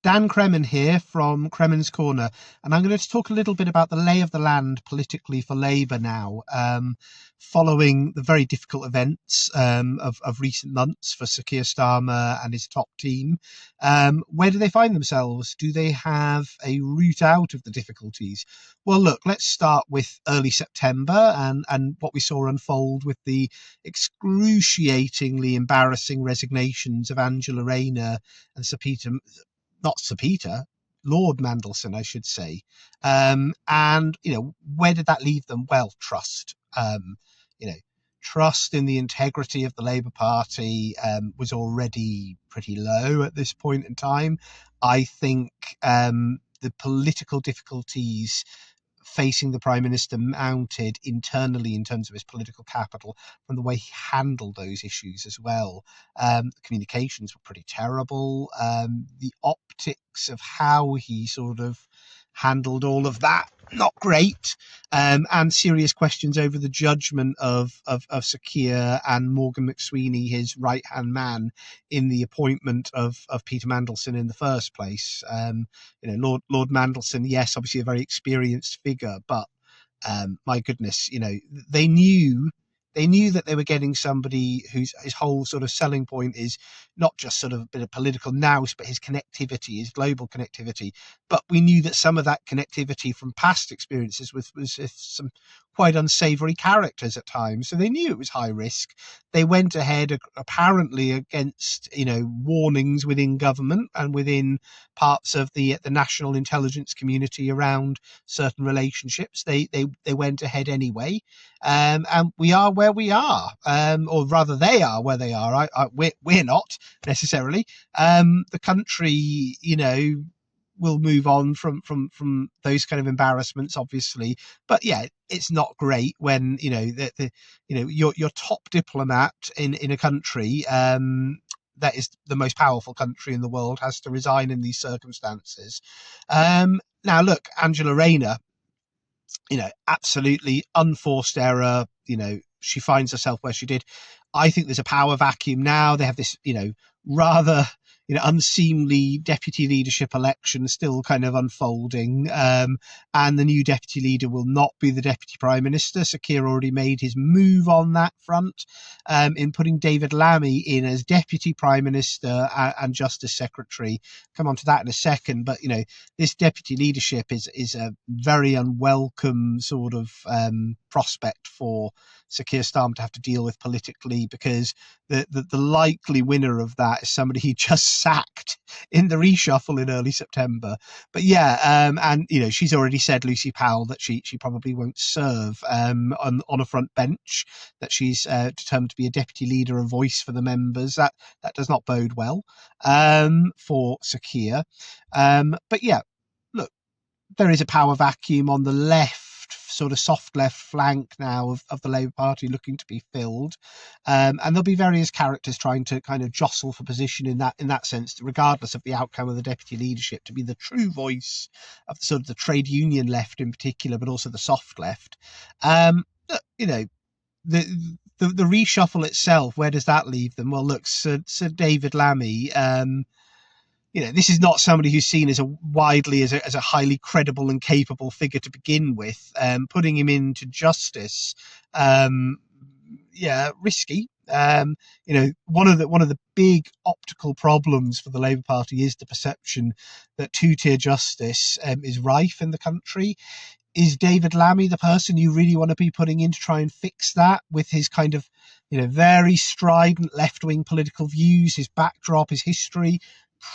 Dan Kremen here from Kremen's Corner, and I'm going to talk a little bit about the lay of the land politically for Labour now, following the very difficult events of recent months for Sir Keir Starmer and his top team. Where do they find themselves? Do they have a route out of the difficulties? Well, look, let's start with early September and what we saw unfold with the excruciatingly embarrassing resignations of Angela Rayner and Lord Mandelson, I should say. And, where did that leave them? Well, trust. Trust in the integrity of the Labour Party was already pretty low at this point in time. I think the political difficulties facing the Prime Minister mounted internally in terms of his political capital from the way he handled those issues as well. The communications were pretty terrible. The optics of how he sort of handled all of that, not great. And serious questions over the judgment of Sir Keir and Morgan McSweeney, his right-hand man, in the appointment of Peter Mandelson in the first place. Lord Mandelson, yes, obviously a very experienced figure, but my goodness, they knew that they were getting somebody whose his whole sort of selling point is not just sort of a bit of political nous, but his connectivity, his global connectivity. But we knew that some of that connectivity from past experiences was some quite unsavory characters at times. So they knew it was high risk. They went ahead apparently against, warnings within government and within parts of the national intelligence community around certain relationships. They went ahead anyway. And we are where we are, or rather they are where they are. We're not necessarily. The country, will move on from those kind of embarrassments, obviously. But yeah, it's not great when your top diplomat in a country that is the most powerful country in the world has to resign in these circumstances. Now look, Angela Rayner, absolutely unforced error. She finds herself where she did. I think there's a power vacuum now. They have this, rather, unseemly deputy leadership election still kind of unfolding. And the new deputy leader will not be the deputy prime minister. Sir Keir already made his move on that front, in putting David Lammy in as deputy prime minister and justice secretary. Come on to that in a second. But, this deputy leadership is a very unwelcome sort of prospect for Sir Keir Starmer to have to deal with politically, because the likely winner of that is somebody he just sacked in the reshuffle in early September. But yeah, and she's already said, Lucy Powell, that she probably won't serve on a front bench, that she's determined to be a deputy leader, a voice for the members. That does not bode well for Sir Keir. But yeah, look, there is a power vacuum on the left, sort of soft left flank now of the Labour Party looking to be filled, and there'll be various characters trying to kind of jostle for position in that sense, regardless of the outcome of the deputy leadership, to be the true voice of sort of the trade union left in particular, but also the soft left. The reshuffle itself, where does that leave them? Well, look, Sir David Lammy, this is not somebody who's seen as a highly credible and capable figure to begin with. Putting him into justice, risky. One of the big optical problems for the Labour Party is the perception that two-tier justice is rife in the country. Is David Lammy the person you really want to be putting in to try and fix that, with his kind of, very strident left-wing political views, his backdrop, his history?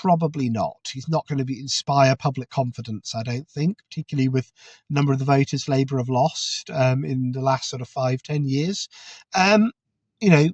Probably not. He's not going to inspire public confidence, I don't think, particularly with a number of the voters Labour have lost in the last sort of 5-10 years. The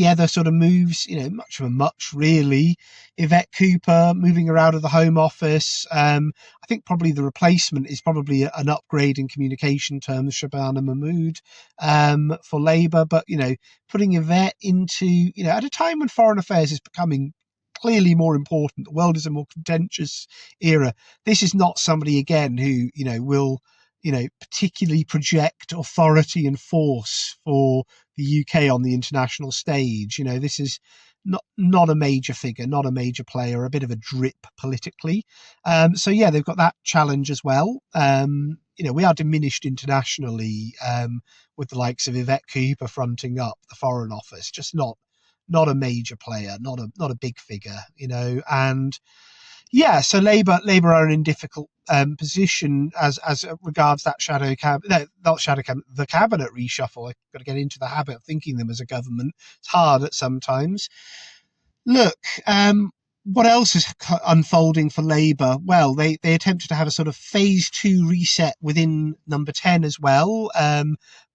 other sort of moves, much of a much really. Yvette Cooper moving her out of the Home Office. I think probably the replacement is probably an upgrade in communication terms, Shabana Mahmood for Labour. But, putting Yvette into, at a time when foreign affairs is becoming clearly more important, the world is a more contentious era. This is not somebody, again, who, will, particularly project authority and force for the UK on the international stage. This is not a major figure, not a major player, a bit of a drip politically. So yeah, they've got that challenge as well. We are diminished internationally with the likes of Yvette Cooper fronting up the Foreign Office, just not a major player, not a big figure, and yeah, so Labour are in difficult position as regards that shadow cabinet, no, not shadow cabinet, the cabinet reshuffle. I've got to get into the habit of thinking them as a government. It's hard at sometimes. Look, what else is unfolding for Labour? Well, they attempted to have a sort of phase 2 reset within Number 10 as well,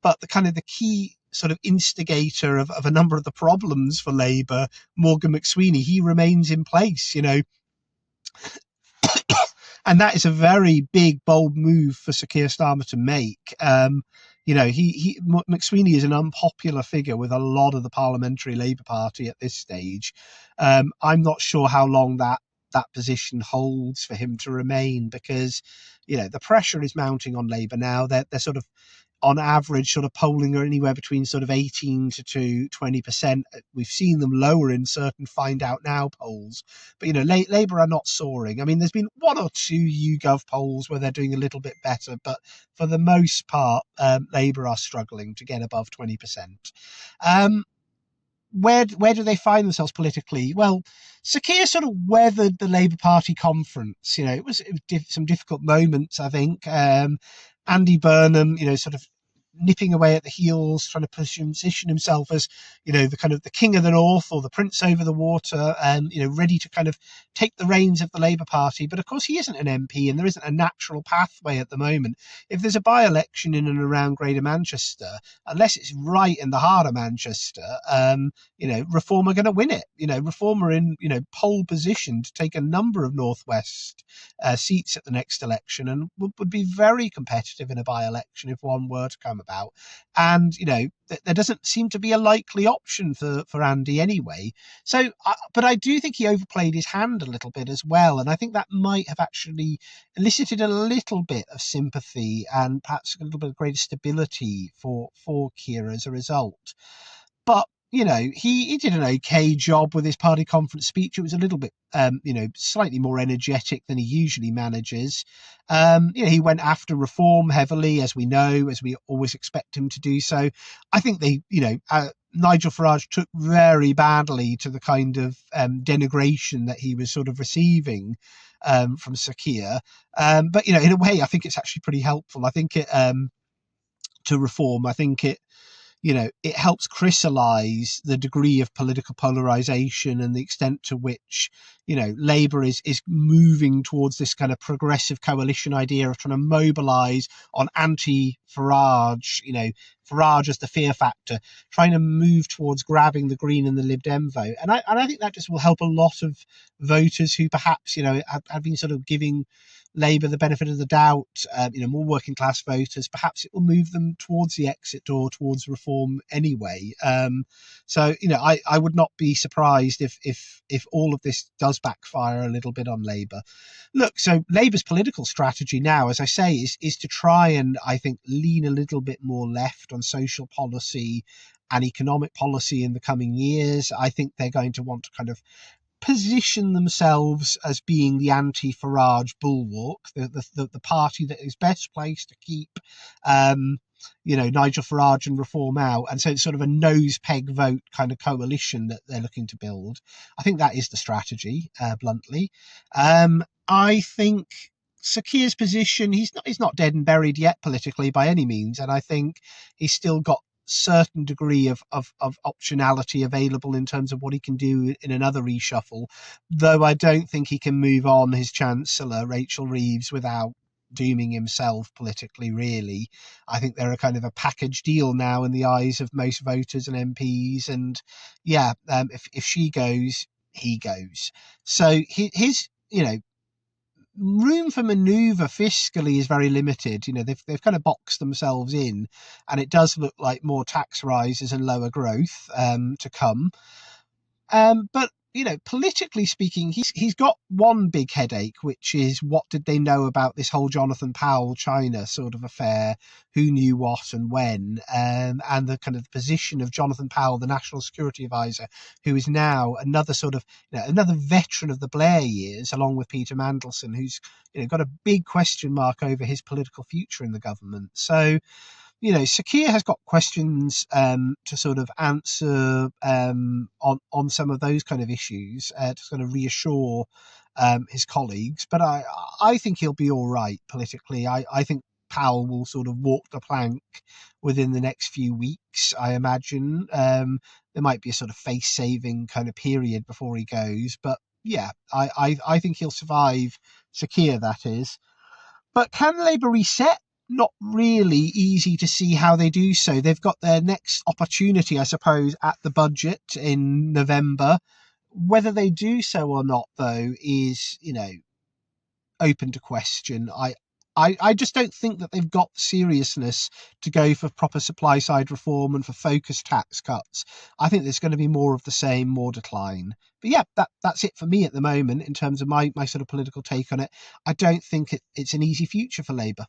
but the key sort of instigator of a number of the problems for Labour, Morgan McSweeney, he remains in place. And that is a very big, bold move for Sir Keir Starmer to make. McSweeney is an unpopular figure with a lot of the Parliamentary Labour Party at this stage. I'm not sure how long that position holds for him to remain, because the pressure is mounting on Labour now. They're sort of on average sort of polling are anywhere between sort of 18 to 20%. We've seen them lower in certain Find Out Now polls, but Labour are not soaring. I mean, there's been one or two YouGov polls where they're doing a little bit better, but for the most part, Labour are struggling to get above 20%. Where do they find themselves politically? Well, Sir Keir sort of weathered the Labour Party conference. It was some difficult moments, I think. Andy Burnham, sort of nipping away at the heels, trying to position himself as, the king of the north or the prince over the water, ready to kind of take the reins of the Labour Party. But of course, he isn't an MP, and there isn't a natural pathway at the moment. If there's a by-election in and around Greater Manchester, unless it's right in the heart of Manchester, Reform are going to win it. Reform are in, pole position to take a number of Northwest seats at the next election, and would be very competitive in a by-election if one were to come about. And there doesn't seem to be a likely option for Andy anyway. So, but I do think he overplayed his hand a little bit as well, and I think that might have actually elicited a little bit of sympathy and perhaps a little bit of greater stability for Keir as a result. But he did an okay job with his party conference speech. It was a little bit, slightly more energetic than he usually manages. He went after reform heavily, as we know, as we always expect him to do so. I think Nigel Farage took very badly to the kind of denigration that he was sort of receiving from Sir Keir. But, in a way, I think it's actually pretty helpful. I think to reform, I think it helps crystallize the degree of political polarization and the extent to which, Labour is moving towards this kind of progressive coalition idea of trying to mobilize on anti-Farage, Farage as the fear factor, trying to move towards grabbing the Green and the Lib Dem vote. And I think that just will help a lot of voters who perhaps, have been sort of giving Labour the benefit of the doubt, more working class voters. Perhaps it will move them towards the exit door, towards reform anyway. So I would not be surprised if all of this does backfire a little bit on Labour. Look, so Labour's political strategy now, as I say, is to try and, I think, lean a little bit more left on social policy and economic policy in the coming years. I think they're going to want to kind of position themselves as being the anti-Farage bulwark, the party that is best placed to keep Nigel Farage and Reform out. And so it's sort of a nose peg vote kind of coalition that they're looking to build. I think that is the strategy, bluntly. I think Sir Keir's position, he's not dead and buried yet politically by any means, and I think he's still got certain degree of optionality available in terms of what he can do in another reshuffle, though I don't think he can move on his Chancellor, Rachel Reeves, without dooming himself politically, really. I think they're a kind of a package deal now in the eyes of most voters and MPs, and if she goes, he goes. So his room for manoeuvre fiscally is very limited. They've kind of boxed themselves in, and it does look like more tax rises and lower growth to come. But politically speaking, he's got one big headache, which is what did they know about this whole Jonathan Powell China sort of affair? Who knew what and when? And the kind of position of Jonathan Powell, the National Security Advisor, who is now another sort of another veteran of the Blair years, along with Peter Mandelson, who's got a big question mark over his political future in the government. So Sir Keir has got questions to sort of answer on some of those kind of issues to sort of reassure his colleagues. But I think he'll be all right politically. I think Powell will sort of walk the plank within the next few weeks, I imagine. There might be a sort of face-saving kind of period before he goes. But yeah, I think he'll survive, Sir Keir, that is. But can Labour reset? Not really easy to see how they do so. They've got their next opportunity, I suppose, at the budget in November. Whether they do so or not, though, is, open to question. I just don't think that they've got the seriousness to go for proper supply side reform and for focused tax cuts. I think there's going to be more of the same, more decline. But yeah, that's it for me at the moment in terms of my sort of political take on it. I don't think it's an easy future for Labour.